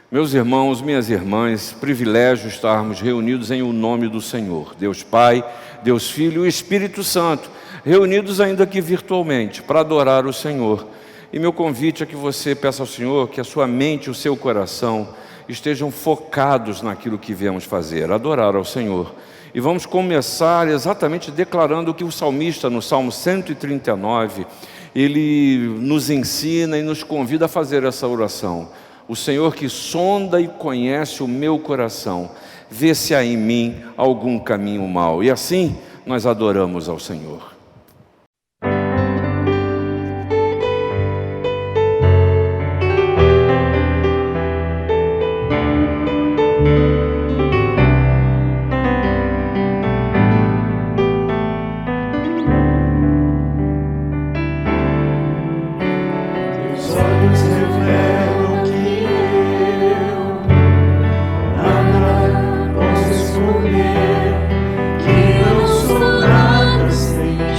Meus irmãos, minhas irmãs, privilégio estarmos reunidos em o nome do Senhor, Deus Pai, Deus Filho e Espírito Santo, reunidos ainda aqui virtualmente, para adorar o Senhor. E meu convite é que você peça ao Senhor que a sua mente e o seu coração estejam focados naquilo que viemos fazer, adorar ao Senhor. E vamos começar exatamente declarando o que o salmista, no Salmo 139, ele nos ensina e nos convida a fazer essa oração. O Senhor que sonda e conhece o meu coração, vê se há em mim algum caminho mau. E assim nós adoramos ao Senhor. Que não sou nada sem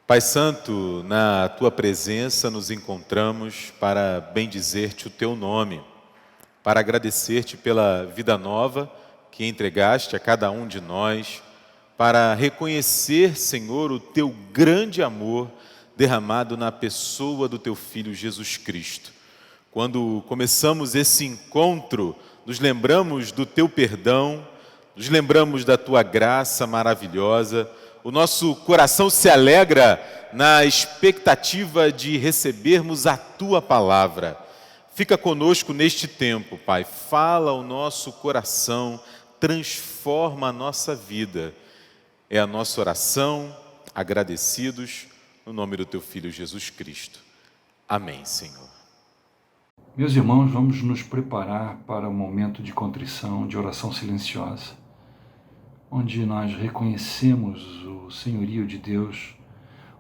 Pai Santo, na Tua presença nos encontramos para bendizer-te o Teu nome, para agradecer-te pela vida nova que entregaste a cada um de nós, para reconhecer, Senhor, o Teu grande amor derramado na pessoa do Teu Filho Jesus Cristo. Quando começamos esse encontro, nos lembramos do Teu perdão, nos lembramos da Tua graça maravilhosa. O nosso coração se alegra na expectativa de recebermos a Tua palavra. Fica conosco neste tempo, Pai. Fala ao nosso coração, transforma a nossa vida. É a nossa oração, agradecidos, no nome do Teu Filho Jesus Cristo. Amém, Senhor. Meus irmãos, vamos nos preparar para um momento de contrição, de oração silenciosa, onde nós reconhecemos o senhorio de Deus,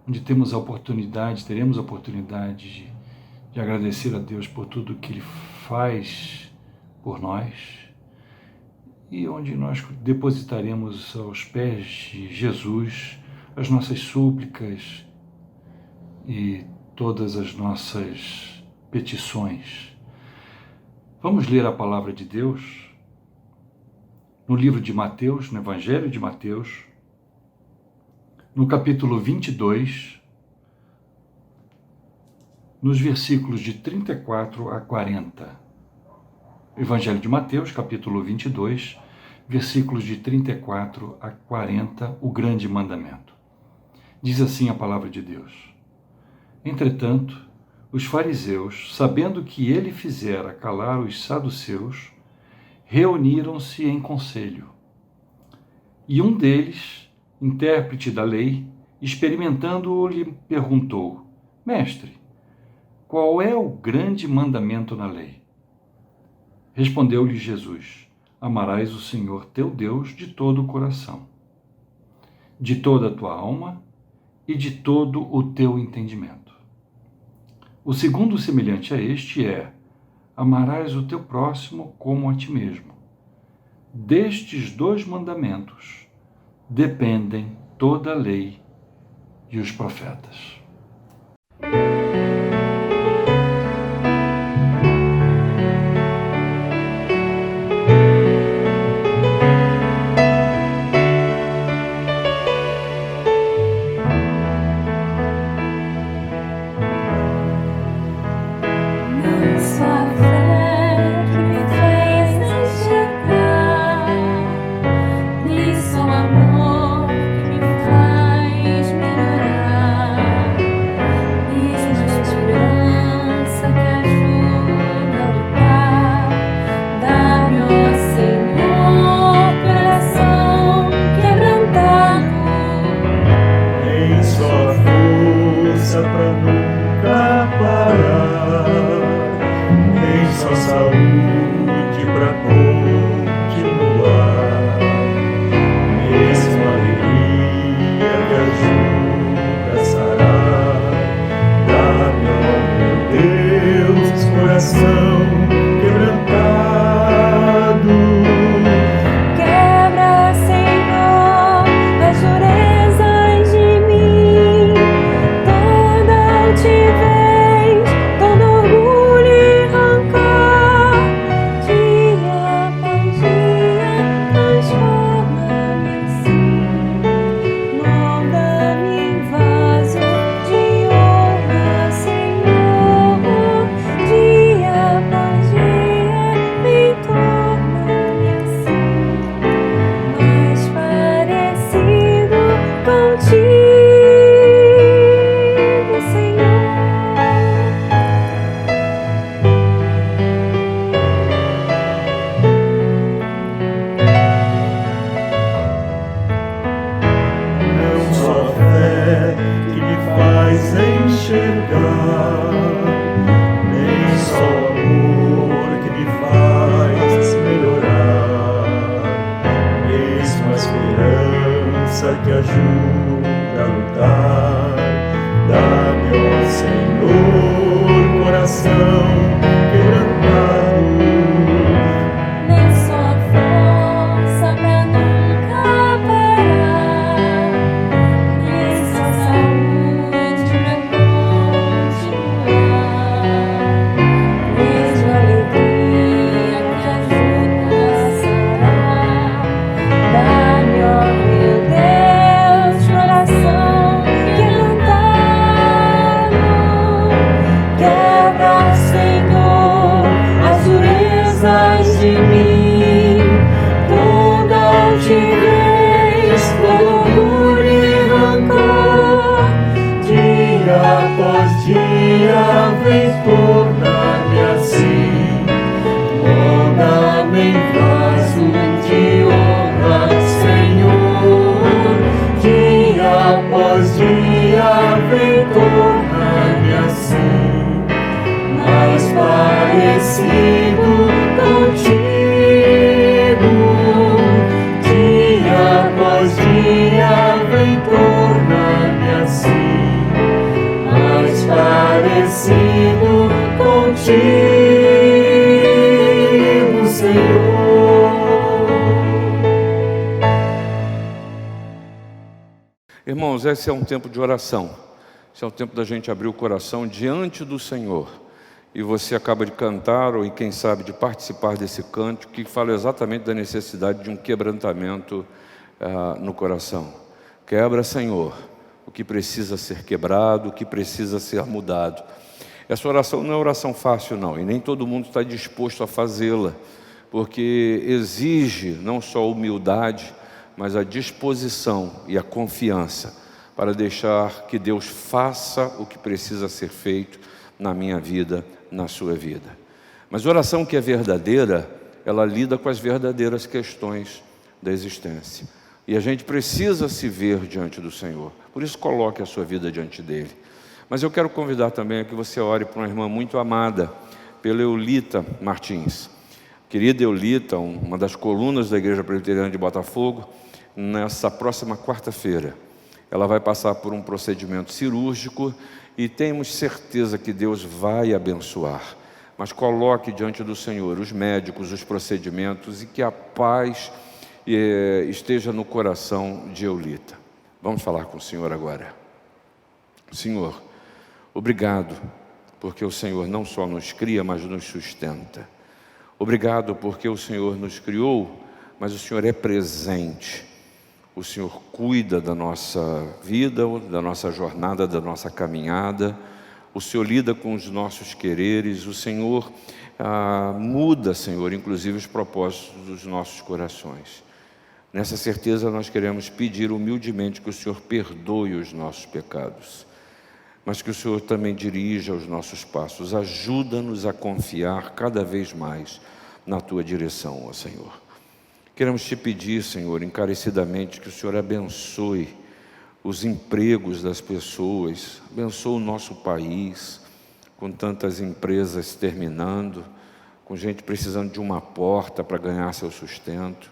onde teremos a oportunidade de agradecer a Deus por tudo que Ele faz por nós e onde nós depositaremos aos pés de Jesus as nossas súplicas e todas as nossas petições. Vamos ler a palavra de Deus no livro de Mateus, no Evangelho de Mateus, no capítulo 22, nos versículos de 34 a 40. Evangelho de Mateus, capítulo 22, versículos de 34 a 40, o grande mandamento. Diz assim a palavra de Deus: Entretanto, os fariseus, sabendo que ele fizera calar os saduceus, reuniram-se em conselho. E um deles, intérprete da lei, experimentando-o, lhe perguntou: Mestre, qual é o grande mandamento na lei? Respondeu-lhe Jesus: Amarás o Senhor teu Deus de todo o coração, de toda a tua alma e de todo o teu entendimento. O segundo semelhante a este é: amarás o teu próximo como a ti mesmo. Destes dois mandamentos dependem toda a lei e os profetas. Saúde vem tornar-me assim, molda-me em vaso de honra, Senhor. Dia após dia vem tornar-me assim, mais parecido contigo. Dia após dia vem tornar-me assim, mais parecido contigo, Senhor. Irmãos, esse é um tempo de oração. Esse é o tempo da gente abrir o coração diante do Senhor. E você acaba de cantar, ou quem sabe de participar desse cântico, que fala exatamente da necessidade de um quebrantamento no coração. Quebra, Senhor, o que precisa ser quebrado, o que precisa ser mudado. Essa oração não é oração fácil, não, e nem todo mundo está disposto a fazê-la, porque exige não só humildade, mas a disposição e a confiança para deixar que Deus faça o que precisa ser feito na minha vida, na sua vida. Mas oração que é verdadeira, ela lida com as verdadeiras questões da existência. E a gente precisa se ver diante do Senhor. Por isso coloque a sua vida diante dele. Mas eu quero convidar também a que você ore para uma irmã muito amada, pela Eulita Martins. Querida Eulita, uma das colunas da Igreja Presbiteriana de Botafogo, nessa próxima quarta-feira, ela vai passar por um procedimento cirúrgico e temos certeza que Deus vai abençoar. Mas coloque diante do Senhor os médicos, os procedimentos, e que a paz esteja no coração de Eulita. Vamos falar com o Senhor agora. Senhor, obrigado, porque o Senhor não só nos cria, mas nos sustenta. Obrigado porque o Senhor nos criou, mas o Senhor é presente. O Senhor cuida da nossa vida, da nossa jornada, da nossa caminhada. O Senhor lida com os nossos quereres. O Senhor muda, Senhor, inclusive os propósitos dos nossos corações. Nessa certeza nós queremos pedir humildemente que o Senhor perdoe os nossos pecados, mas que o Senhor também dirija os nossos passos. Ajuda-nos a confiar cada vez mais na Tua direção, ó Senhor. Queremos te pedir, Senhor, encarecidamente, que o Senhor abençoe os empregos das pessoas, abençoe o nosso país, com tantas empresas terminando, com gente precisando de uma porta para ganhar seu sustento,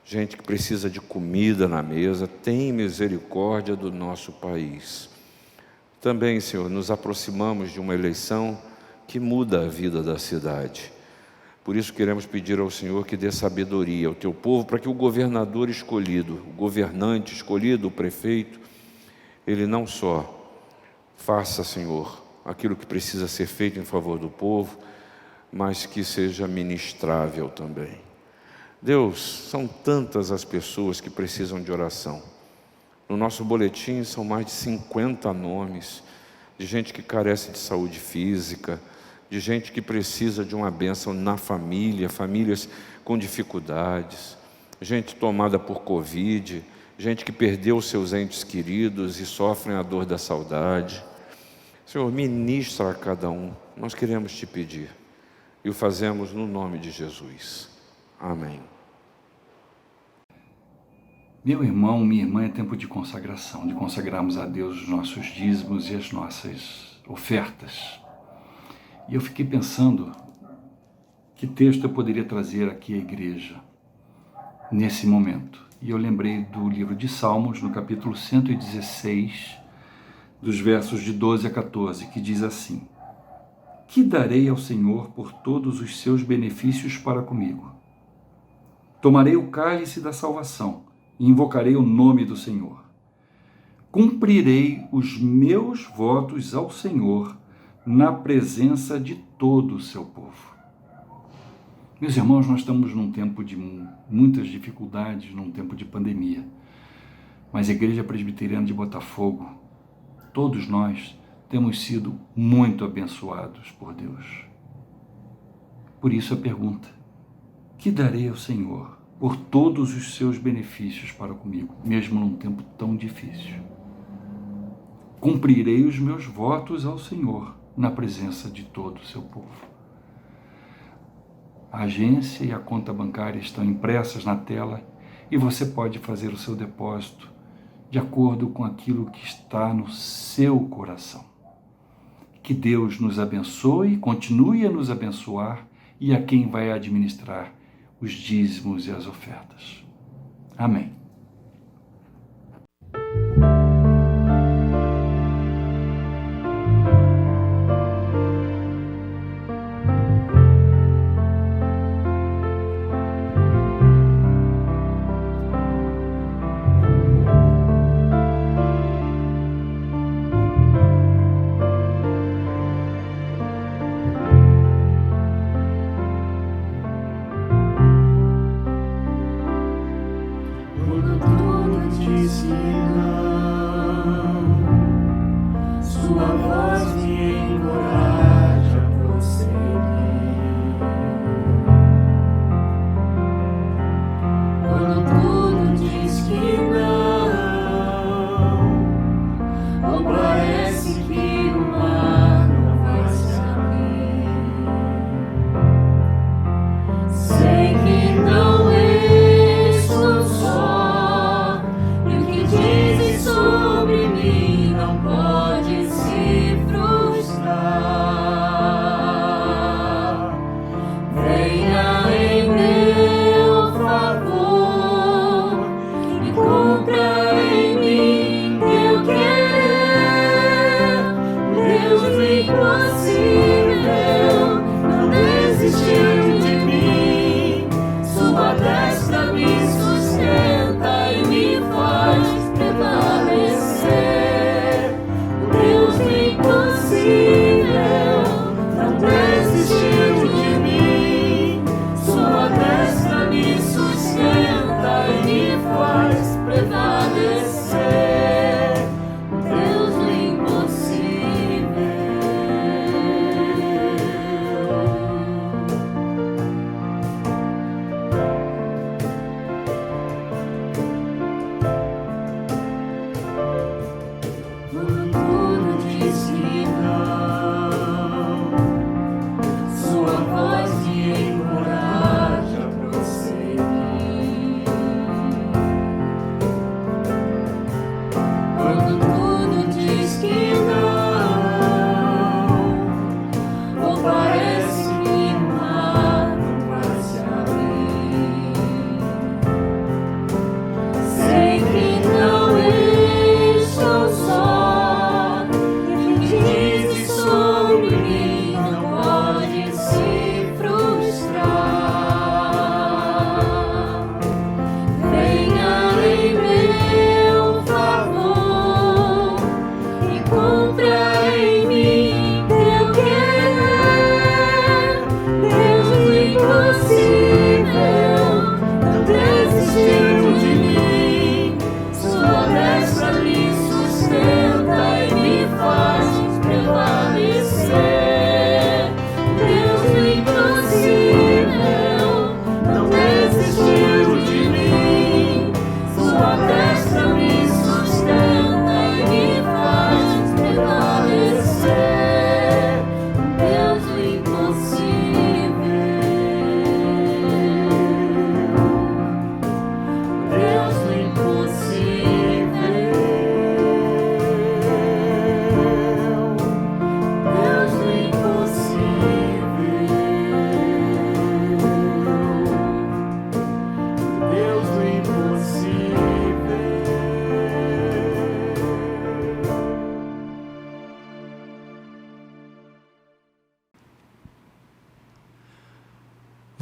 gente que precisa de comida na mesa. Tem misericórdia do nosso país. Também, Senhor, nos aproximamos de uma eleição que muda a vida da cidade. Por isso queremos pedir ao Senhor que dê sabedoria ao Teu povo, para que o governador escolhido, o governante escolhido, o prefeito, ele não só faça, Senhor, aquilo que precisa ser feito em favor do povo, mas que seja ministrável também. Deus, são tantas as pessoas que precisam de oração. No nosso boletim são mais de 50 nomes de gente que carece de saúde física, de gente que precisa de uma bênção na família, famílias com dificuldades, gente tomada por Covid, gente que perdeu seus entes queridos e sofrem a dor da saudade. Senhor, ministra a cada um, nós queremos te pedir, e o fazemos no nome de Jesus. Amém. Meu irmão, minha irmã, é tempo de consagração, de consagrarmos a Deus os nossos dízimos e as nossas ofertas. E eu fiquei pensando, que texto eu poderia trazer aqui à igreja, nesse momento. E eu lembrei do livro de Salmos, no capítulo 116, dos versos de 12 a 14, que diz assim: Que darei ao Senhor por todos os seus benefícios para comigo? Tomarei o cálice da salvação e invocarei o nome do Senhor. Cumprirei os meus votos ao Senhor na presença de todo o seu povo. Meus irmãos, nós estamos num tempo de muitas dificuldades, num tempo de pandemia. Mas a Igreja Presbiteriana de Botafogo, todos nós temos sido muito abençoados por Deus. Por isso a pergunta: que darei ao Senhor por todos os seus benefícios para comigo, mesmo num tempo tão difícil? Cumprirei os meus votos ao Senhor na presença de todo o seu povo. A agência e a conta bancária estão impressas na tela e você pode fazer o seu depósito de acordo com aquilo que está no seu coração. Que Deus nos abençoe, continue a nos abençoar e a quem vai administrar os dízimos e as ofertas. Amém.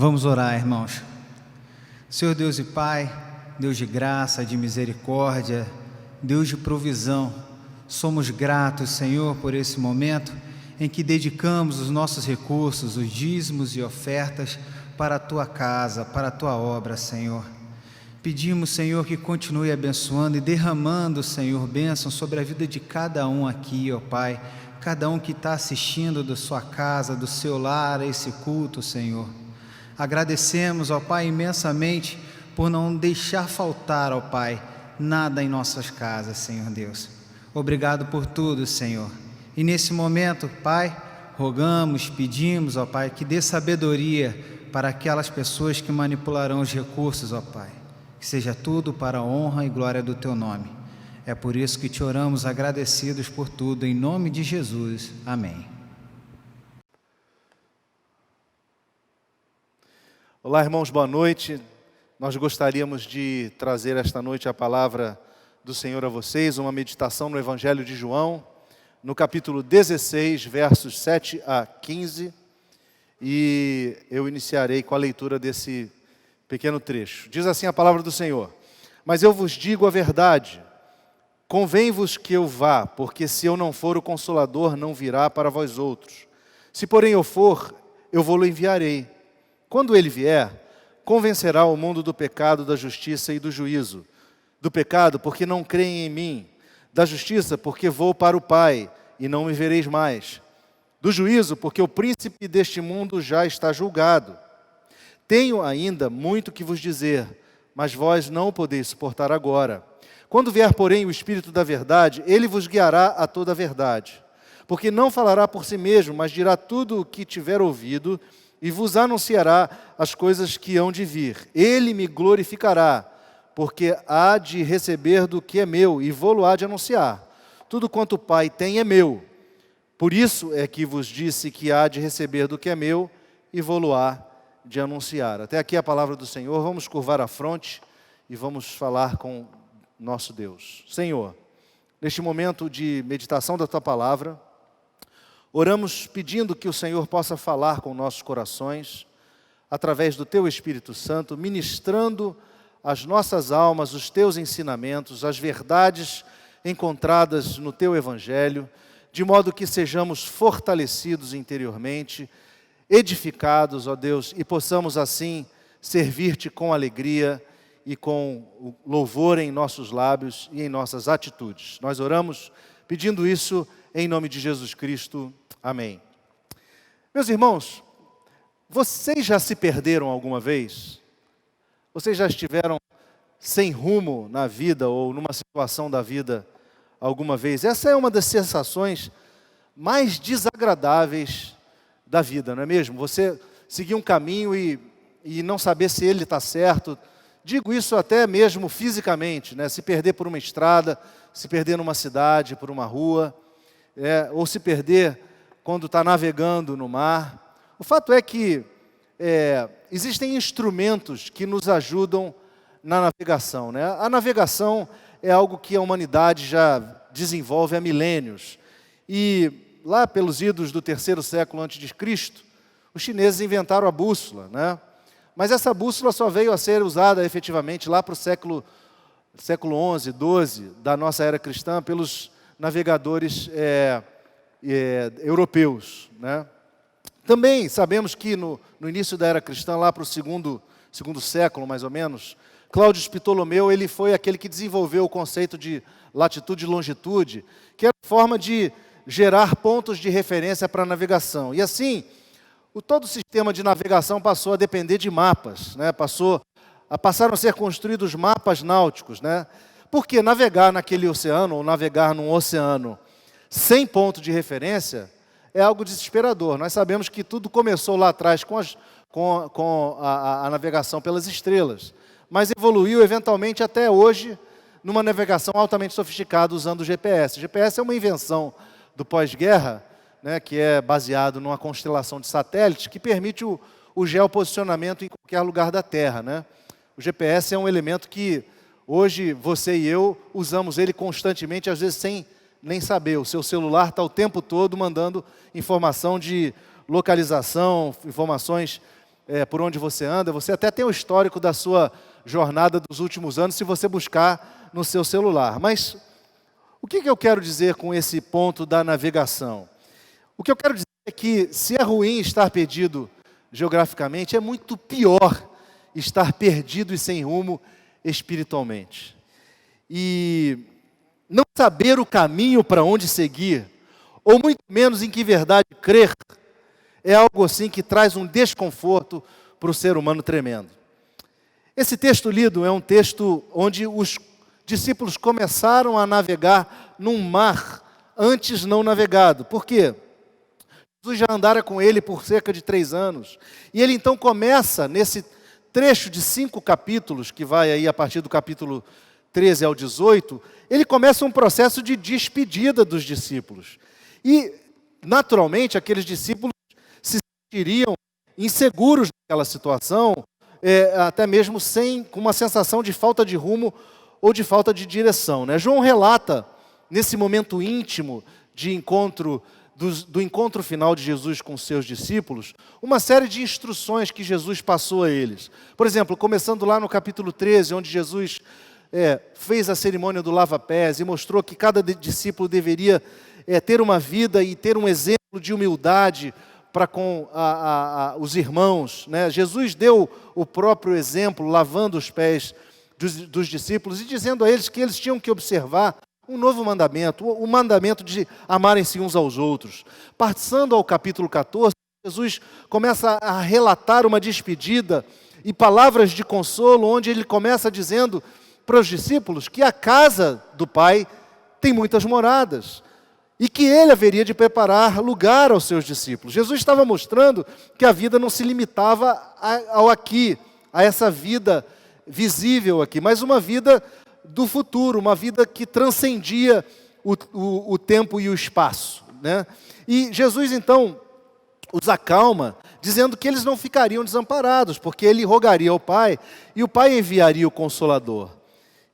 Vamos orar, irmãos. Senhor Deus e Pai, Deus de graça, de misericórdia, Deus de provisão, somos gratos, Senhor, por esse momento em que dedicamos os nossos recursos, os dízimos e ofertas para a Tua casa, para a Tua obra, Senhor. Pedimos, Senhor, que continue abençoando e derramando, Senhor, bênção sobre a vida de cada um aqui, ó Pai, cada um que está assistindo da sua casa, do seu lar, a esse culto, Senhor. Agradecemos, ó Pai, imensamente por não deixar faltar, ó Pai, nada em nossas casas, Senhor Deus. Obrigado por tudo, Senhor. E nesse momento, Pai, rogamos, pedimos, ó Pai, que dê sabedoria para aquelas pessoas que manipularão os recursos, ó Pai. Que seja tudo para a honra e glória do Teu nome. É por isso que te oramos agradecidos por tudo, em nome de Jesus. Amém. Olá, irmãos, boa noite. Nós gostaríamos de trazer esta noite a palavra do Senhor a vocês, uma meditação no Evangelho de João, no capítulo 16, versos 7 a 15, e eu iniciarei com a leitura desse pequeno trecho. Diz assim a palavra do Senhor: Mas eu vos digo a verdade, convém-vos que eu vá, porque se eu não for, o Consolador não virá para vós outros. Se porém eu for, eu vou-lo enviarei. Quando ele vier, convencerá o mundo do pecado, da justiça e do juízo. Do pecado, porque não creem em mim. Da justiça, porque vou para o Pai, e não me vereis mais. Do juízo, porque o príncipe deste mundo já está julgado. Tenho ainda muito que vos dizer, mas vós não o podeis suportar agora. Quando vier, porém, o Espírito da verdade, ele vos guiará a toda a verdade. Porque não falará por si mesmo, mas dirá tudo o que tiver ouvido, e vos anunciará as coisas que hão de vir. Ele me glorificará, porque há de receber do que é meu, e vou-lo há de anunciar. Tudo quanto o Pai tem é meu. Por isso é que vos disse que há de receber do que é meu, e vou-lo há de anunciar. Até aqui a palavra do Senhor. Vamos curvar a fronte e vamos falar com nosso Deus. Senhor, neste momento de meditação da Tua palavra, oramos pedindo que o Senhor possa falar com nossos corações, através do Teu Espírito Santo, ministrando às nossas almas os Teus ensinamentos, as verdades encontradas no Teu Evangelho, de modo que sejamos fortalecidos interiormente, edificados, ó Deus, e possamos assim servir-Te com alegria e com o louvor em nossos lábios e em nossas atitudes. Nós oramos pedindo isso em nome de Jesus Cristo. Amém. Meus irmãos, vocês já se perderam alguma vez? Vocês já estiveram sem rumo na vida ou numa situação da vida alguma vez? Essa é uma das sensações mais desagradáveis da vida, não é mesmo? Você seguir um caminho e não saber se ele está certo. Digo isso até mesmo fisicamente, né? Se perder por uma estrada, se perder numa cidade, por uma rua, ou se perder quando está navegando no mar. O fato é que existem instrumentos que nos ajudam na navegação, né? A navegação é algo que a humanidade já desenvolve há milênios. E lá pelos idos do 3º século a.C., os chineses inventaram a bússola, né? Mas essa bússola só veio a ser usada efetivamente lá para o século XI, XII da nossa era cristã pelos navegadores europeus, né? Também sabemos que no início da era cristã, lá para o segundo século mais ou menos, Cláudio Ptolomeu, ele foi aquele que desenvolveu o conceito de latitude e longitude, que era a forma de gerar pontos de referência para a navegação. E assim, todo o sistema de navegação passou a depender de mapas, né? Passaram a ser construídos mapas náuticos, né? Porque navegar naquele oceano, ou navegar num oceano sem ponto de referência, é algo desesperador. Nós sabemos que tudo começou lá atrás com a navegação pelas estrelas, mas evoluiu eventualmente até hoje numa navegação altamente sofisticada usando o GPS. O GPS é uma invenção do pós-guerra, né, que é baseado numa constelação de satélites que permite o geoposicionamento em qualquer lugar da Terra, né? O GPS é um elemento que hoje você e eu usamos ele constantemente, às vezes sem nem saber. O seu celular está o tempo todo mandando informação de localização, informações por onde você anda. Você até tem o histórico da sua jornada dos últimos anos se você buscar no seu celular. Mas o que eu quero dizer com esse ponto da navegação? O que eu quero dizer é que se é ruim estar perdido geograficamente, é muito pior estar perdido e sem rumo espiritualmente. E não saber o caminho para onde seguir, ou muito menos em que verdade crer, é algo assim que traz um desconforto para o ser humano tremendo. Esse texto lido é um texto onde os discípulos começaram a navegar num mar antes não navegado. Por quê? Jesus já andara com ele por cerca de 3 anos. E ele então começa, nesse trecho de 5 capítulos, que vai aí a partir do capítulo 13 ao 18, ele começa um processo de despedida dos discípulos. E, naturalmente, aqueles discípulos se sentiriam inseguros naquela situação, até mesmo com uma sensação de falta de rumo ou de falta de direção, né? João relata, nesse momento íntimo de encontro, do encontro final de Jesus com seus discípulos, uma série de instruções que Jesus passou a eles. Por exemplo, começando lá no capítulo 13, onde Jesus fez a cerimônia do lava-pés e mostrou que cada discípulo deveria ter uma vida e ter um exemplo de humildade para com os irmãos, né? Jesus deu o próprio exemplo, lavando os pés dos discípulos e dizendo a eles que eles tinham que observar um novo mandamento, o mandamento de amarem-se uns aos outros. Passando ao capítulo 14, Jesus começa a relatar uma despedida e palavras de consolo, onde ele começa dizendo para os discípulos que a casa do Pai tem muitas moradas e que ele haveria de preparar lugar aos seus discípulos. Jesus estava mostrando que a vida não se limitava ao aqui, a essa vida visível aqui, mas uma vida do futuro, uma vida que transcendia o tempo e o espaço, né? E Jesus então os acalma, dizendo que eles não ficariam desamparados, porque ele rogaria ao Pai e o Pai enviaria o Consolador.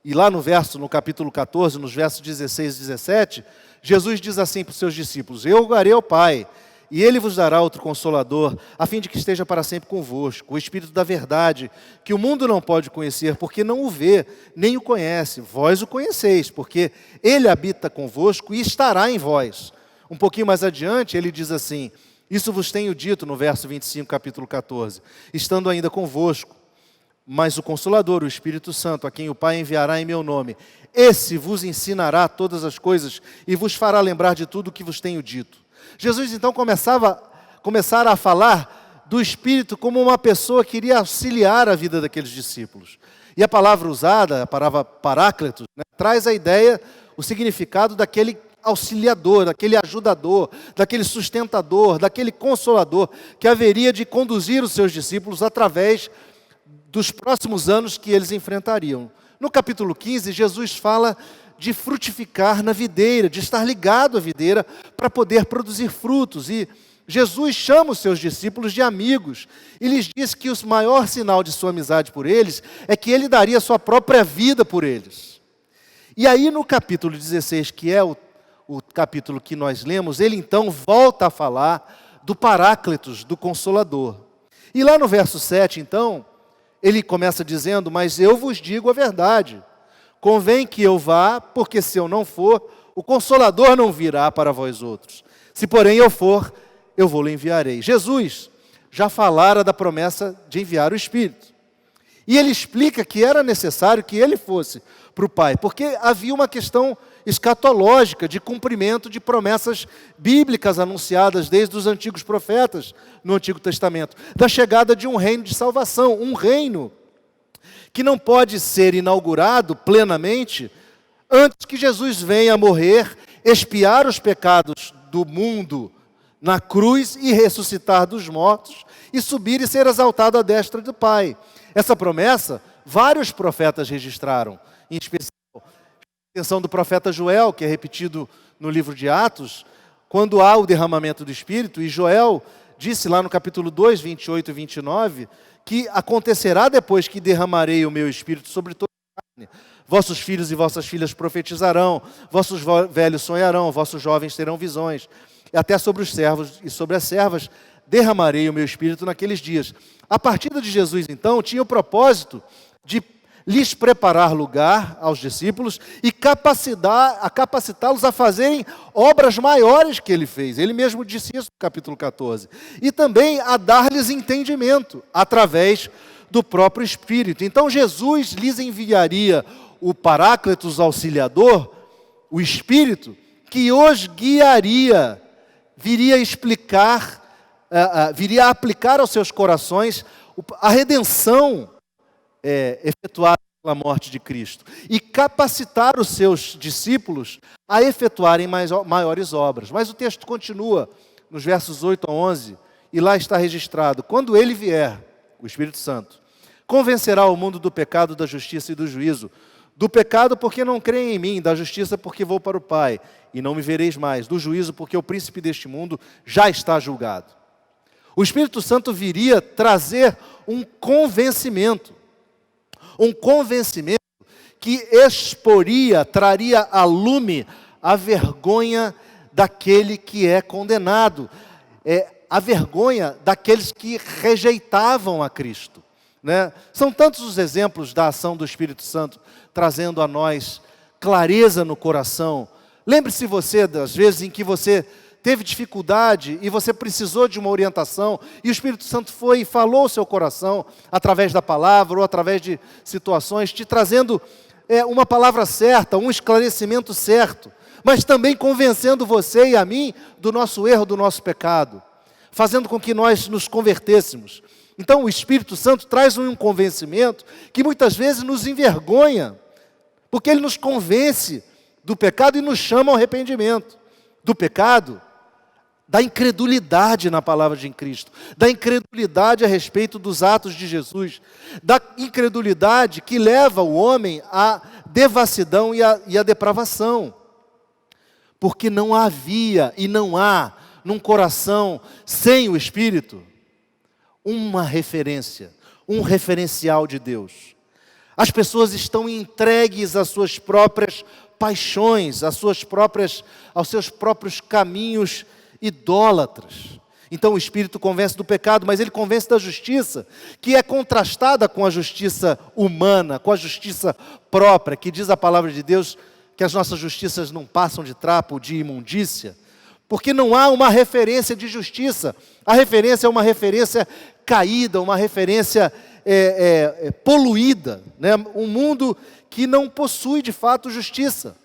E lá no capítulo 14, nos versos 16 e 17, Jesus diz assim para os seus discípulos: eu rogarei ao Pai, e Ele vos dará outro Consolador, a fim de que esteja para sempre convosco, o Espírito da verdade, que o mundo não pode conhecer, porque não o vê, nem o conhece. Vós o conheceis, porque Ele habita convosco e estará em vós. Um pouquinho mais adiante, ele diz assim: isso vos tenho dito, no verso 25, capítulo 14, estando ainda convosco, mas o Consolador, o Espírito Santo, a quem o Pai enviará em meu nome, esse vos ensinará todas as coisas e vos fará lembrar de tudo o que vos tenho dito. Jesus então começara a falar do Espírito como uma pessoa que iria auxiliar a vida daqueles discípulos. E a palavra usada, a palavra paráclitos, né, traz a ideia, o significado daquele auxiliador, daquele ajudador, daquele sustentador, daquele consolador, que haveria de conduzir os seus discípulos através dos próximos anos que eles enfrentariam. No capítulo 15, Jesus fala de frutificar na videira, de estar ligado à videira para poder produzir frutos. E Jesus chama os seus discípulos de amigos e lhes diz que o maior sinal de sua amizade por eles é que ele daria sua própria vida por eles. E aí no capítulo 16, que é o capítulo que nós lemos, ele então volta a falar do Paráclitos, do Consolador. E lá no verso 7, então, ele começa dizendo: mas eu vos digo a verdade, convém que eu vá, porque se eu não for, o Consolador não virá para vós outros. Se porém eu for, eu vou-lhe enviarei. Jesus já falara da promessa de enviar o Espírito. E ele explica que era necessário que ele fosse para o Pai, porque havia uma questão escatológica de cumprimento de promessas bíblicas anunciadas desde os antigos profetas no Antigo Testamento, da chegada de um reino de salvação, um reino que não pode ser inaugurado plenamente antes que Jesus venha morrer, expiar os pecados do mundo na cruz e ressuscitar dos mortos e subir e ser exaltado à destra do Pai. Essa promessa, vários profetas registraram, em especial a atenção do profeta Joel, que é repetido no livro de Atos, quando há o derramamento do Espírito, e Joel disse lá no capítulo 2, 28 e 29, que acontecerá depois que derramarei o meu Espírito sobre toda a carne. Vossos filhos e vossas filhas profetizarão, vossos velhos sonharão, vossos jovens terão visões. E até sobre os servos e sobre as servas derramarei o meu Espírito naqueles dias. A partida de Jesus, então, tinha o propósito de lhes preparar lugar aos discípulos e capacitá-los a fazerem obras maiores que ele fez. Ele mesmo disse isso no capítulo 14. E também a dar-lhes entendimento através do próprio Espírito. Então Jesus lhes enviaria o Paráclitos Auxiliador, o Espírito, que os guiaria, viria a aplicar aos seus corações a redenção efetuada pela morte de Cristo e capacitar os seus discípulos a efetuarem maiores obras. Mas o texto continua nos versos 8 a 11, e lá está registrado: quando ele vier, o Espírito Santo, convencerá o mundo do pecado, da justiça e do juízo. Do pecado, porque não creem em mim; da justiça, porque vou para o Pai, e não me vereis mais; do juízo, porque o príncipe deste mundo já está julgado. O Espírito Santo viria trazer um convencimento que exporia, traria a lume a vergonha daquele que é condenado, a vergonha daqueles que rejeitavam a Cristo, né? São tantos os exemplos da ação do Espírito Santo, trazendo a nós clareza no coração. Lembre-se você das vezes em que você teve dificuldade e você precisou de uma orientação, e o Espírito Santo foi e falou ao seu coração, através da palavra ou através de situações, te trazendo uma palavra certa, um esclarecimento certo, mas também convencendo você e a mim do nosso erro, do nosso pecado, fazendo com que nós nos convertêssemos. Então o Espírito Santo traz um convencimento que muitas vezes nos envergonha, porque ele nos convence do pecado e nos chama ao arrependimento. Do pecado, da incredulidade na palavra de Cristo, da incredulidade a respeito dos atos de Jesus, da incredulidade que leva o homem à devassidão e à depravação. Porque não havia e não há num coração sem o Espírito uma referência, um referencial de Deus. As pessoas estão entregues às suas próprias paixões, aos seus próprios caminhos idólatras. Então o Espírito convence do pecado, mas ele convence da justiça, que é contrastada com a justiça humana, com a justiça própria, que diz a palavra de Deus que as nossas justiças não passam de trapo, de imundícia, porque não há uma referência de justiça. A referência é uma referência caída, uma referência poluída, né? Um mundo que não possui de fato justiça,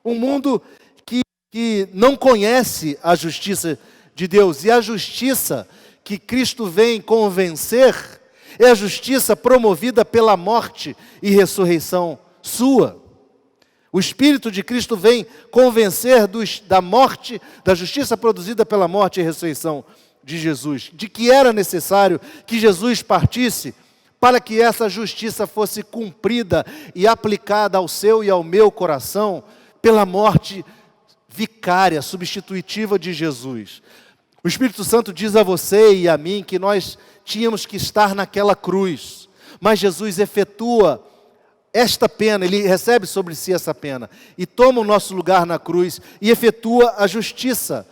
um mundo que não conhece a justiça de Deus, e a justiça que Cristo vem convencer é a justiça promovida pela morte e ressurreição sua. O Espírito de Cristo vem convencer da morte, da justiça produzida pela morte e ressurreição de Jesus, de que era necessário que Jesus partisse para que essa justiça fosse cumprida e aplicada ao seu e ao meu coração pela morte vicária, substitutiva de Jesus. O Espírito Santo diz a você e a mim que nós tínhamos que estar naquela cruz, mas Jesus efetua esta pena, ele recebe sobre si essa pena e toma o nosso lugar na cruz e efetua a justiça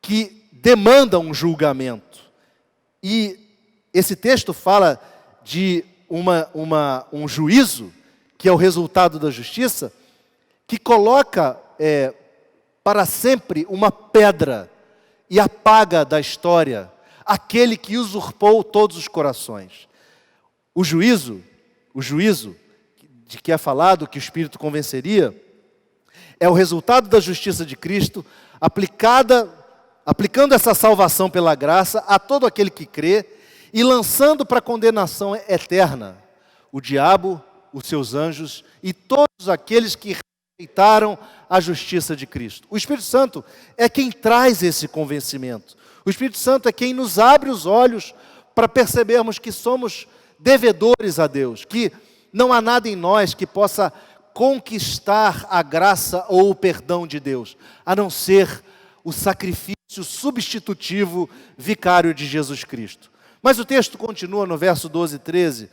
que demanda um julgamento. E esse texto fala de um juízo, que é o resultado da justiça, que coloca para sempre uma pedra e apaga da história aquele que usurpou todos os corações. O juízo de que é falado, que o Espírito convenceria, é o resultado da justiça de Cristo, aplicando essa salvação pela graça a todo aquele que crê, e lançando para a condenação eterna o diabo, os seus anjos e todos aqueles que rejeitaram a justiça de Cristo. O Espírito Santo é quem traz esse convencimento. O Espírito Santo é quem nos abre os olhos para percebermos que somos devedores a Deus, que não há nada em nós que possa conquistar a graça ou o perdão de Deus, a não ser o sacrifício substitutivo vicário de Jesus Cristo. Mas o texto continua no verso 12 e 13,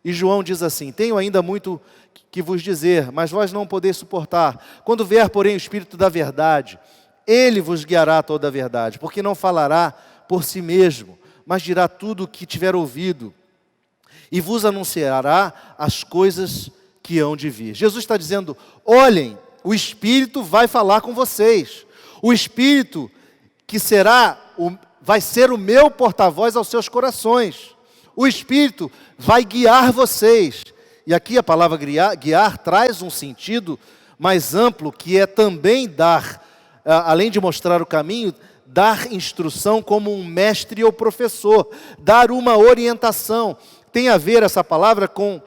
e João diz assim: tenho ainda muito que vos dizer, mas vós não podeis suportar. Quando vier, porém, o Espírito da verdade, ele vos guiará a toda a verdade, porque não falará por si mesmo, mas dirá tudo o que tiver ouvido, e vos anunciará as coisas que hão de vir. Jesus está dizendo: olhem, o Espírito vai falar com vocês. O Espírito que vai ser o meu porta-voz aos seus corações. O Espírito vai guiar vocês. E aqui a palavra guiar traz um sentido mais amplo, que é também dar, além de mostrar o caminho, dar instrução como um mestre ou professor, dar uma orientação. Tem a ver essa palavra com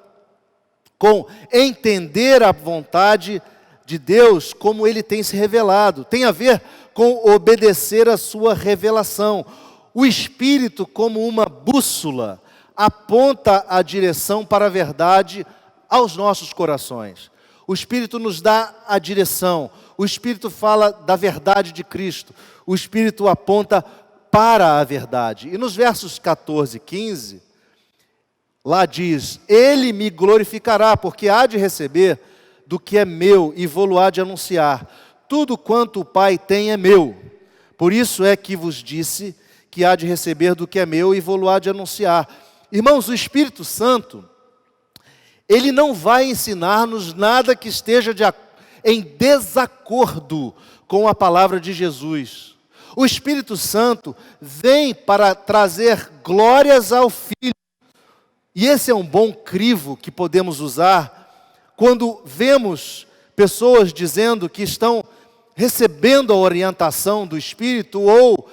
com entender a vontade de Deus como Ele tem se revelado. Tem a ver com obedecer a sua revelação. O Espírito, como uma bússola, aponta a direção para a verdade aos nossos corações. O Espírito nos dá a direção. O Espírito fala da verdade de Cristo. O Espírito aponta para a verdade. E nos versos 14 e 15, lá diz: Ele me glorificará, porque há de receber do que é meu e vou-lo há de anunciar. Tudo quanto o Pai tem é meu. Por isso é que vos disse que há de receber do que é meu e vou-lo há de anunciar. Irmãos, o Espírito Santo, Ele não vai ensinar-nos nada que esteja em desacordo com a palavra de Jesus. O Espírito Santo vem para trazer glórias ao Filho. E esse é um bom crivo que podemos usar quando vemos pessoas dizendo que estão recebendo a orientação do Espírito ou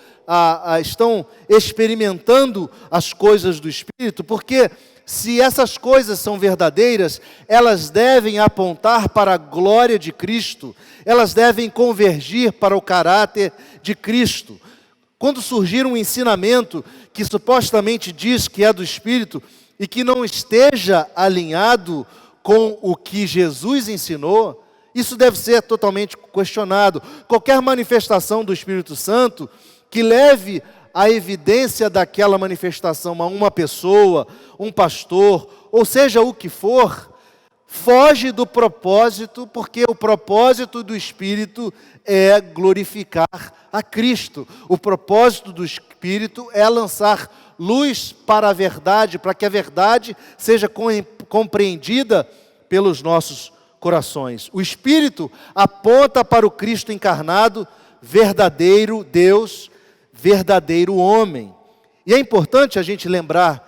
estão experimentando as coisas do Espírito, porque se essas coisas são verdadeiras, elas devem apontar para a glória de Cristo, elas devem convergir para o caráter de Cristo. Quando surgir um ensinamento que supostamente diz que é do Espírito e que não esteja alinhado com o que Jesus ensinou, isso deve ser totalmente questionado. Qualquer manifestação do Espírito Santo que leve a evidência daquela manifestação a uma pessoa, um pastor, ou seja o que for, foge do propósito, porque o propósito do Espírito é glorificar a Cristo. O propósito do Espírito é lançar luz para a verdade, para que a verdade seja compreendida pelos nossos corações. O Espírito aponta para o Cristo encarnado, verdadeiro Deus, verdadeiro homem. E é importante a gente lembrar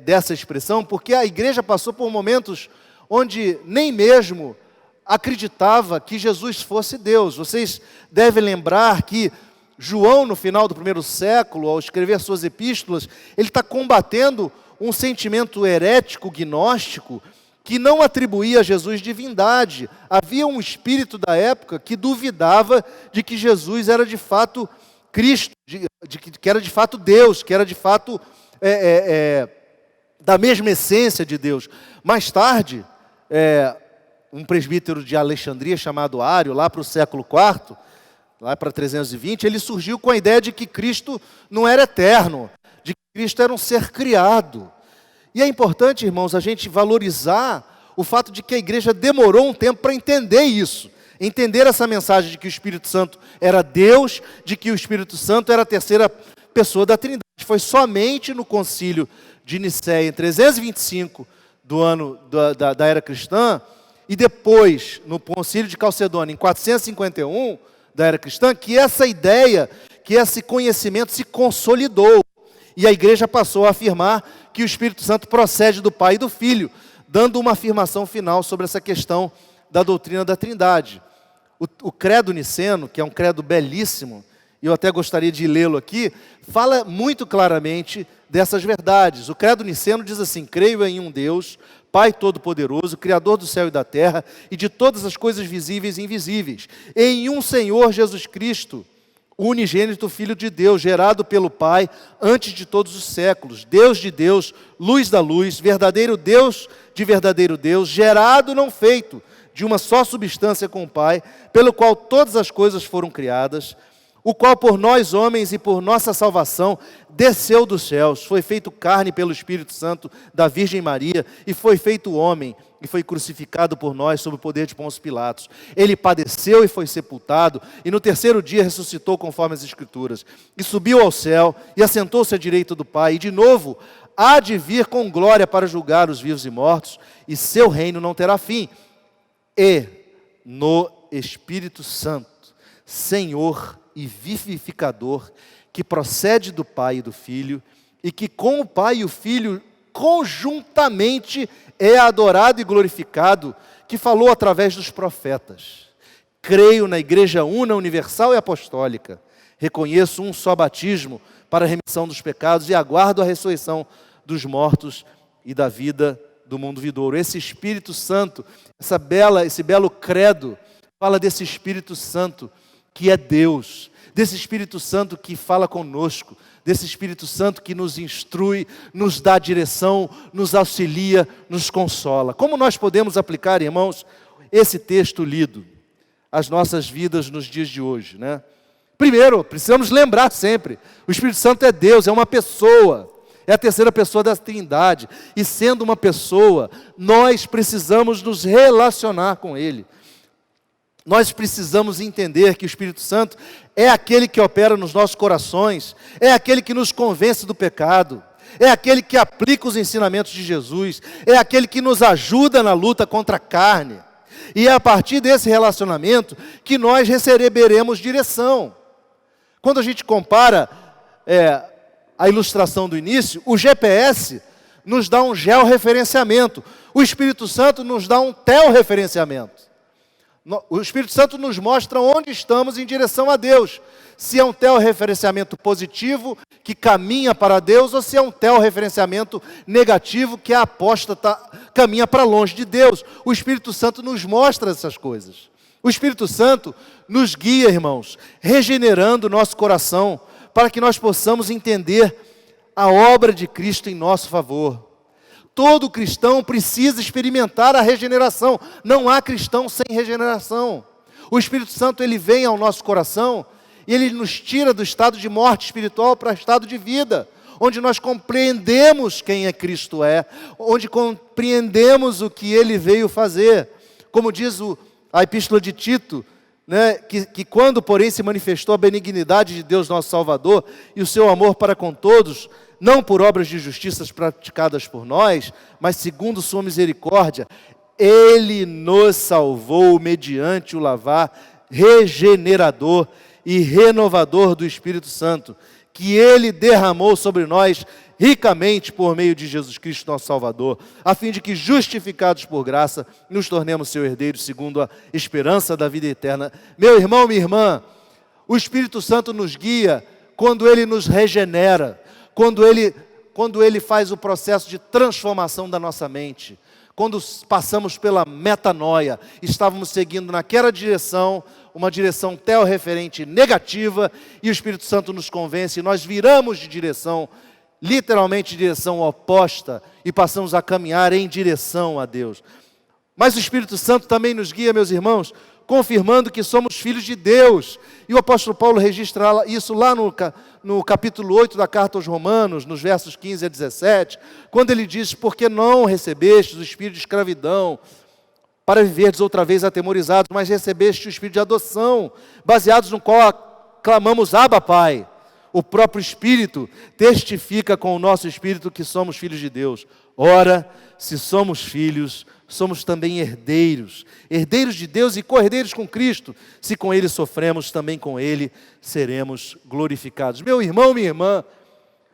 dessa expressão, porque a igreja passou por momentos onde nem mesmo acreditava que Jesus fosse Deus. Vocês devem lembrar que João, no final do primeiro século, ao escrever suas epístolas, ele está combatendo um sentimento herético, gnóstico, que não atribuía a Jesus divindade. Havia um espírito da época que duvidava de que Jesus era de fato Cristo, que era de fato Deus, que era de fato da mesma essência de Deus. Mais tarde, um presbítero de Alexandria chamado Ário, lá para o século IV, lá para 320, ele surgiu com a ideia de que Cristo não era eterno, de que Cristo era um ser criado. E é importante, irmãos, a gente valorizar o fato de que a igreja demorou um tempo para entender isso. Entender essa mensagem de que o Espírito Santo era Deus, de que o Espírito Santo era a terceira pessoa da Trindade. Foi somente no concílio de Nicéia, em 325 do ano da era cristã, e depois no concílio de Calcedônia, em 451 da era cristã, que essa ideia, que esse conhecimento se consolidou. E a igreja passou a afirmar que o Espírito Santo procede do Pai e do Filho, dando uma afirmação final sobre essa questão da doutrina da Trindade. O credo niceno, que é um credo belíssimo, e eu até gostaria de lê-lo aqui, fala muito claramente dessas verdades. O credo niceno diz assim: creio em um Deus, Pai Todo-Poderoso, Criador do céu e da terra, e de todas as coisas visíveis e invisíveis, em um Senhor Jesus Cristo, unigênito Filho de Deus, gerado pelo Pai antes de todos os séculos, Deus de Deus, luz da luz, verdadeiro Deus de verdadeiro Deus, gerado não feito, de uma só substância com o Pai, pelo qual todas as coisas foram criadas, o qual por nós homens e por nossa salvação desceu dos céus, foi feito carne pelo Espírito Santo da Virgem Maria, e foi feito homem, e foi crucificado por nós sob o poder de Pôncio Pilatos. Ele padeceu e foi sepultado, e no terceiro dia ressuscitou conforme as Escrituras, e subiu ao céu, e assentou-se à direita do Pai, e de novo há de vir com glória para julgar os vivos e mortos, e seu reino não terá fim. E no Espírito Santo, Senhor e vivificador, que procede do Pai e do Filho, e que com o Pai e o Filho conjuntamente é adorado e glorificado, que falou através dos profetas. Creio na Igreja Una, Universal e Apostólica, reconheço um só batismo para a remissão dos pecados e aguardo a ressurreição dos mortos e da vida do mundo vindouro. Esse Espírito Santo, esse belo credo, fala desse Espírito Santo que é Deus, desse Espírito Santo que fala conosco, desse Espírito Santo que nos instrui, nos dá direção, nos auxilia, nos consola. Como nós podemos aplicar, irmãos, esse texto lido às nossas vidas nos dias de hoje, né? Primeiro, precisamos lembrar sempre, o Espírito Santo é Deus, é uma pessoa, é a terceira pessoa da Trindade, e sendo uma pessoa, nós precisamos nos relacionar com Ele. Nós precisamos entender que o Espírito Santo é aquele que opera nos nossos corações, é aquele que nos convence do pecado, é aquele que aplica os ensinamentos de Jesus, é aquele que nos ajuda na luta contra a carne. E é a partir desse relacionamento que nós receberemos direção. Quando a gente compara a ilustração do início, o GPS nos dá um georreferenciamento, o Espírito Santo nos dá um teorreferenciamento. O Espírito Santo nos mostra onde estamos em direção a Deus. Se é um teorreferenciamento positivo, que caminha para Deus, ou se é um teorreferenciamento negativo, que a apóstata caminha para longe de Deus. O Espírito Santo nos mostra essas coisas. O Espírito Santo nos guia, irmãos, regenerando o nosso coração, para que nós possamos entender a obra de Cristo em nosso favor. Todo cristão precisa experimentar a regeneração. Não há cristão sem regeneração. O Espírito Santo, ele vem ao nosso coração e ele nos tira do estado de morte espiritual para o estado de vida, onde nós compreendemos quem é Cristo onde compreendemos o que ele veio fazer. Como diz a Epístola de Tito, né, que quando, porém, se manifestou a benignidade de Deus nosso Salvador e o seu amor para com todos, não por obras de justiça praticadas por nós, mas segundo sua misericórdia, Ele nos salvou mediante o lavar regenerador e renovador do Espírito Santo, que Ele derramou sobre nós ricamente por meio de Jesus Cristo, nosso Salvador, a fim de que, justificados por graça, nos tornemos seu herdeiro segundo a esperança da vida eterna. Meu irmão, minha irmã, o Espírito Santo nos guia quando Ele nos regenera, quando Ele faz o processo de transformação da nossa mente, quando passamos pela metanoia, estávamos seguindo naquela direção, uma direção teorreferente negativa, e o Espírito Santo nos convence, e nós viramos de direção, literalmente de direção oposta, e passamos a caminhar em direção a Deus. Mas o Espírito Santo também nos guia, meus irmãos, confirmando que somos filhos de Deus. E o apóstolo Paulo registra isso lá no capítulo 8 da carta aos Romanos, nos versos 15 a 17, quando ele diz: porque não recebestes o espírito de escravidão, para viverdes outra vez atemorizados, mas recebeste o espírito de adoção, baseados no qual clamamos: Abba, Pai. O próprio Espírito testifica com o nosso espírito que somos filhos de Deus. Ora, se somos filhos, somos também herdeiros, herdeiros de Deus e co-herdeiros com Cristo. Se com Ele sofremos, também com Ele seremos glorificados. Meu irmão, minha irmã,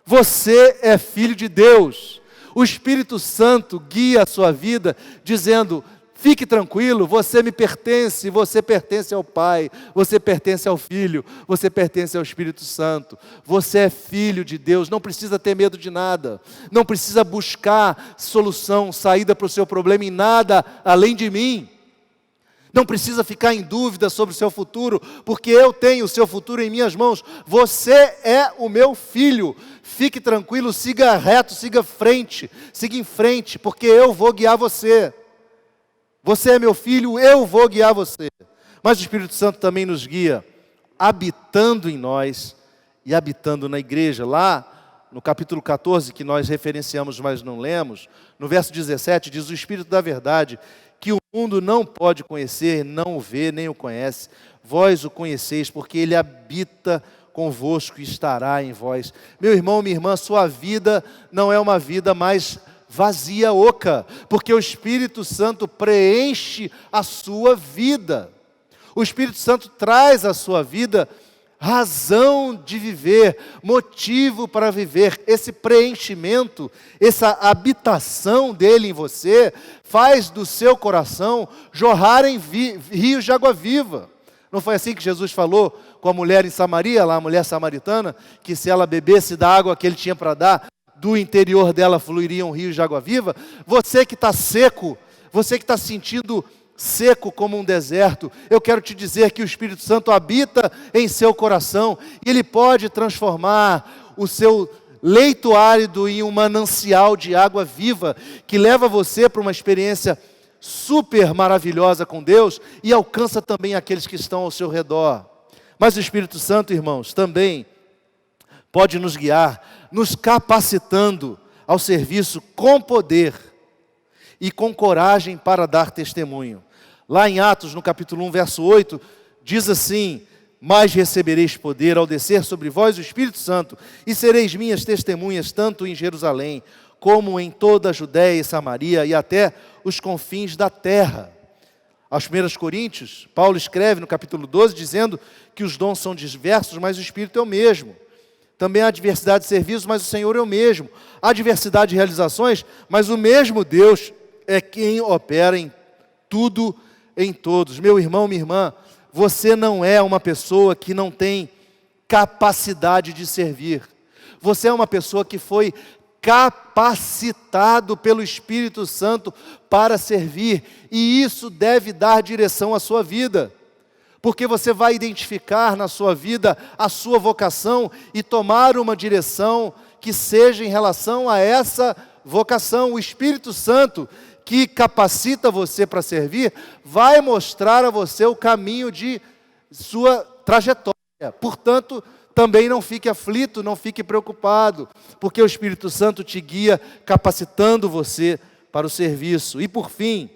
você é filho de Deus. O Espírito Santo guia a sua vida, dizendo: fique tranquilo, você me pertence, você pertence ao Pai, você pertence ao Filho, você pertence ao Espírito Santo. Você é filho de Deus, não precisa ter medo de nada, não precisa buscar solução, saída para o seu problema em nada além de mim. Não precisa ficar em dúvida sobre o seu futuro, porque eu tenho o seu futuro em minhas mãos. Você é o meu filho. Fique tranquilo, siga reto, siga em frente, porque eu vou guiar você. Você é meu filho, eu vou guiar você. Mas o Espírito Santo também nos guia, habitando em nós e habitando na igreja. Lá no capítulo 14, que nós referenciamos, mas não lemos, no verso 17, diz: o Espírito da verdade, que o mundo não pode conhecer, não o vê, nem o conhece. Vós o conheceis, porque Ele habita convosco e estará em vós. Meu irmão, minha irmã, sua vida não é uma vida mais vazia, oca, porque o Espírito Santo preenche a sua vida. O Espírito Santo traz à sua vida razão de viver, motivo para viver. Esse preenchimento, essa habitação dele em você, faz do seu coração jorrarem rios de água viva. Não foi assim que Jesus falou com a mulher em Samaria, lá a mulher samaritana, que se ela bebesse da água que ele tinha para dar, do interior dela fluiriam rios de água viva. Você que está seco, você que está sentindo seco como um deserto, eu quero te dizer que o Espírito Santo habita em seu coração e ele pode transformar o seu leito árido em um manancial de água viva que leva você para uma experiência super maravilhosa com Deus e alcança também aqueles que estão ao seu redor. Mas o Espírito Santo, irmãos, também pode nos guiar, nos capacitando ao serviço com poder e com coragem para dar testemunho. Lá em Atos, no capítulo 1, verso 8, diz assim: mas recebereis poder ao descer sobre vós o Espírito Santo, e sereis minhas testemunhas tanto em Jerusalém, como em toda a Judéia e Samaria, e até os confins da terra. Aos 1 Coríntios, Paulo escreve no capítulo 12, dizendo que os dons são diversos, mas o Espírito é o mesmo. Também há diversidade de serviços, mas o Senhor é o mesmo. Há diversidade de realizações, mas o mesmo Deus é quem opera em tudo, em todos. Meu irmão, minha irmã, você não é uma pessoa que não tem capacidade de servir. Você é uma pessoa que foi capacitado pelo Espírito Santo para servir, e isso deve dar direção à sua vida, porque você vai identificar na sua vida a sua vocação e tomar uma direção que seja em relação a essa vocação. O Espírito Santo, que capacita você para servir, vai mostrar a você o caminho de sua trajetória. Portanto, também não fique aflito, não fique preocupado, porque o Espírito Santo te guia, capacitando você para o serviço. E por fim,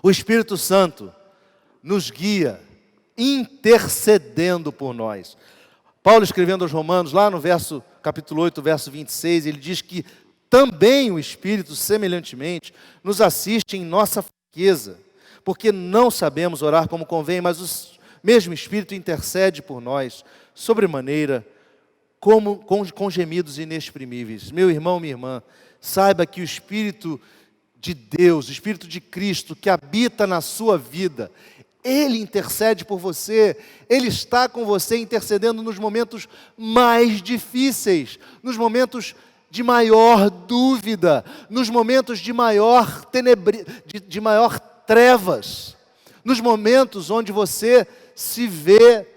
o Espírito Santo nos guia, intercedendo por nós. Paulo, escrevendo aos Romanos, lá no capítulo 8, verso 26, ele diz que também o Espírito, semelhantemente, nos assiste em nossa fraqueza, porque não sabemos orar como convém, mas o mesmo Espírito intercede por nós, sobremaneira, com gemidos inexprimíveis. Meu irmão, minha irmã, saiba que o Espírito de Deus, o Espírito de Cristo, que habita na sua vida, Ele intercede por você, Ele está com você intercedendo nos momentos mais difíceis, nos momentos de maior dúvida, nos momentos de maior de maior trevas, nos momentos onde você se vê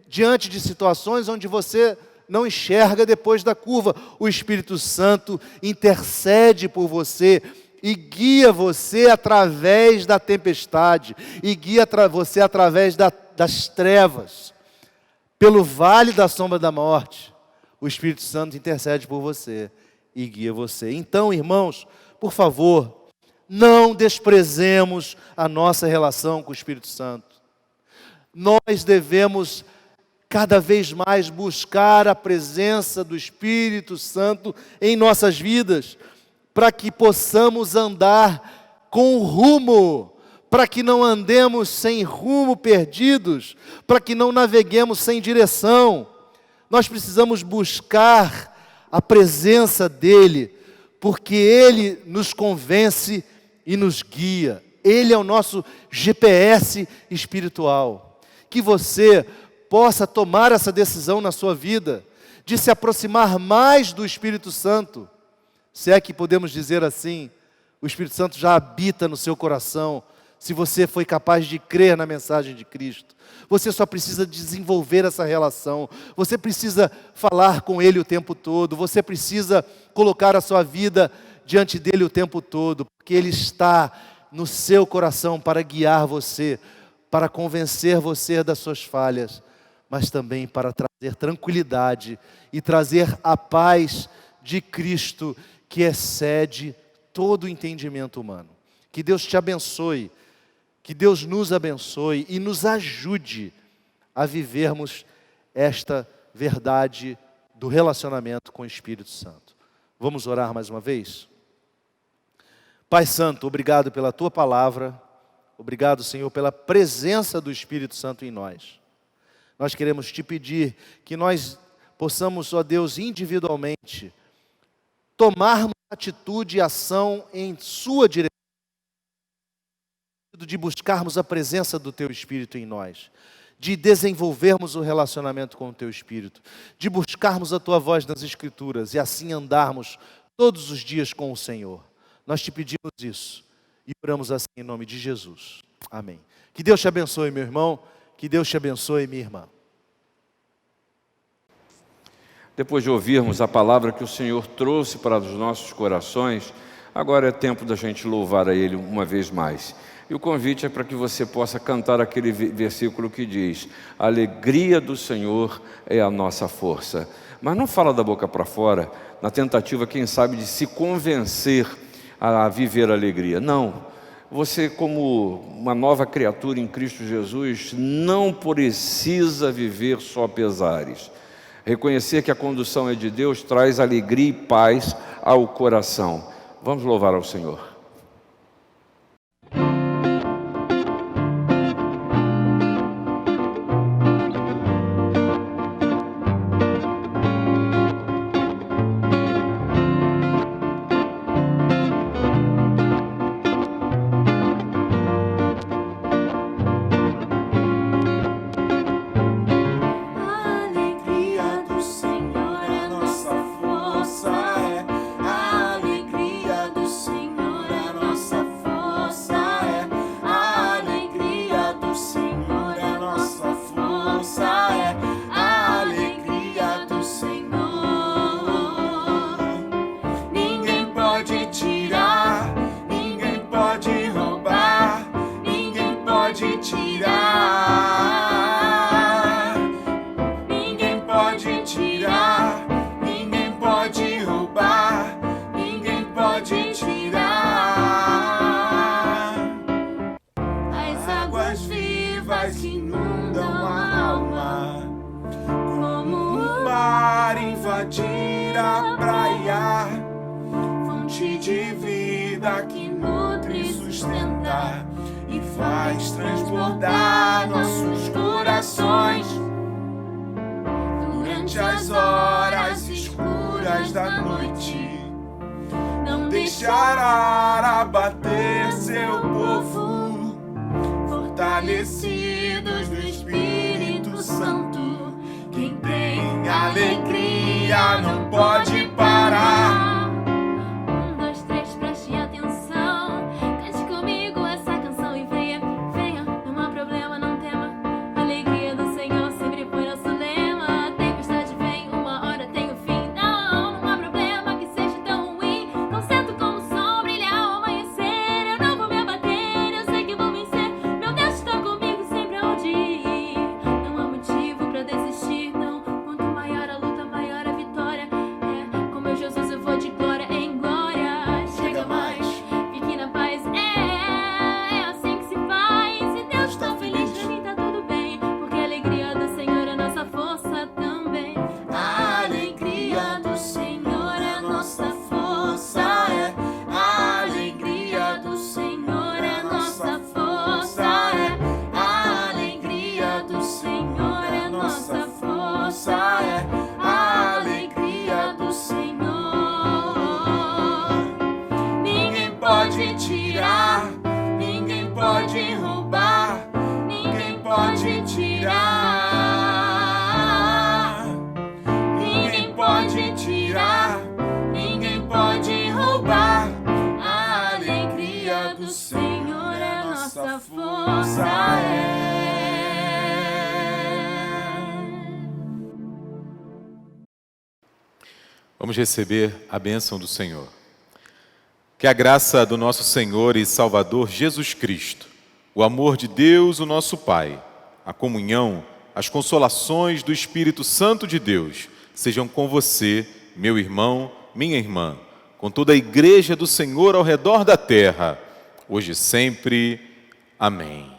diante de situações onde você não enxerga depois da curva. O Espírito Santo intercede por você e guia você através da tempestade, e guia você através das trevas, pelo vale da sombra da morte. O Espírito Santo intercede por você e guia você. Então, irmãos, por favor, não desprezemos a nossa relação com o Espírito Santo. Nós devemos cada vez mais buscar a presença do Espírito Santo em nossas vidas, para que possamos andar com rumo, para que não andemos sem rumo, perdidos, para que não naveguemos sem direção. Nós precisamos buscar a presença dEle, porque Ele nos convence e nos guia. Ele é o nosso GPS espiritual. Que você possa tomar essa decisão na sua vida, de se aproximar mais do Espírito Santo. Se é que podemos dizer assim, o Espírito Santo já habita no seu coração, se você foi capaz de crer na mensagem de Cristo. Você só precisa desenvolver essa relação, você precisa falar com Ele o tempo todo, você precisa colocar a sua vida diante dEle o tempo todo, porque Ele está no seu coração para guiar você, para convencer você das suas falhas, mas também para trazer tranquilidade e trazer a paz de Cristo, que excede todo o entendimento humano. Que Deus te abençoe, que Deus nos abençoe e nos ajude a vivermos esta verdade do relacionamento com o Espírito Santo. Vamos orar mais uma vez? Pai Santo, obrigado pela Tua palavra, obrigado, Senhor, pela presença do Espírito Santo em nós. Nós queremos Te pedir que nós possamos, ó Deus, individualmente, tomarmos atitude e ação em Sua direção, de buscarmos a presença do Teu Espírito em nós, de desenvolvermos o relacionamento com o Teu Espírito, de buscarmos a Tua voz nas Escrituras e assim andarmos todos os dias com o Senhor. Nós te pedimos isso e oramos assim em nome de Jesus. Amém. Que Deus te abençoe, meu irmão. Que Deus te abençoe, minha irmã. Depois de ouvirmos a palavra que o Senhor trouxe para os nossos corações, agora é tempo da gente louvar a Ele uma vez mais. E o convite é para que você possa cantar aquele versículo que diz: a alegria do Senhor é a nossa força. Mas não fala da boca para fora, na tentativa, quem sabe, de se convencer a viver a alegria. Não. Você, como uma nova criatura em Cristo Jesus, não precisa viver só pesares. Reconhecer que a condução é de Deus traz alegria e paz ao coração. Vamos louvar ao Senhor. Invadir a praia, fonte de vida que nutre e sustenta e faz transbordar nossos corações durante as horas escuras da noite. Não deixará abater seu povo, fortalecidos no Espírito Santo. Quem tem alegria não pode parar. 1, 2, 3, preste atenção. Cante comigo essa canção e venha, venha. Não há problema, não tema. A alegria do Senhor sempre foi nosso lema. A tempestade vem, uma hora tem o fim. Não há problema que seja tão ruim. Tão certo como o sol brilhar ao amanhecer. Eu não vou me abater, eu sei que vou vencer. Meu Deus está comigo sempre aonde ir. Não há motivo pra desistir. Quanto maior a luta, maior a vitória. É, com meu Jesus eu vou de glória em glória. Chega mais, fique na paz. É assim que se faz. Se Deus está feliz, pra mim tá tudo bem. Porque a alegria do Senhor é nossa força também. A alegria do Senhor é nossa força. É a alegria do Senhor é nossa força. É a alegria do Senhor é nossa força. É a alegria do Senhor. Ninguém pode tirar, ninguém pode roubar, ninguém pode tirar. Ninguém pode tirar, ninguém pode roubar. A alegria do Senhor é nossa força. É. Vamos receber a bênção do Senhor. Que a graça do nosso Senhor e Salvador Jesus Cristo, o amor de Deus, o nosso Pai, a comunhão, as consolações do Espírito Santo de Deus sejam com você, meu irmão, minha irmã, com toda a igreja do Senhor ao redor da terra, hoje e sempre. Amém.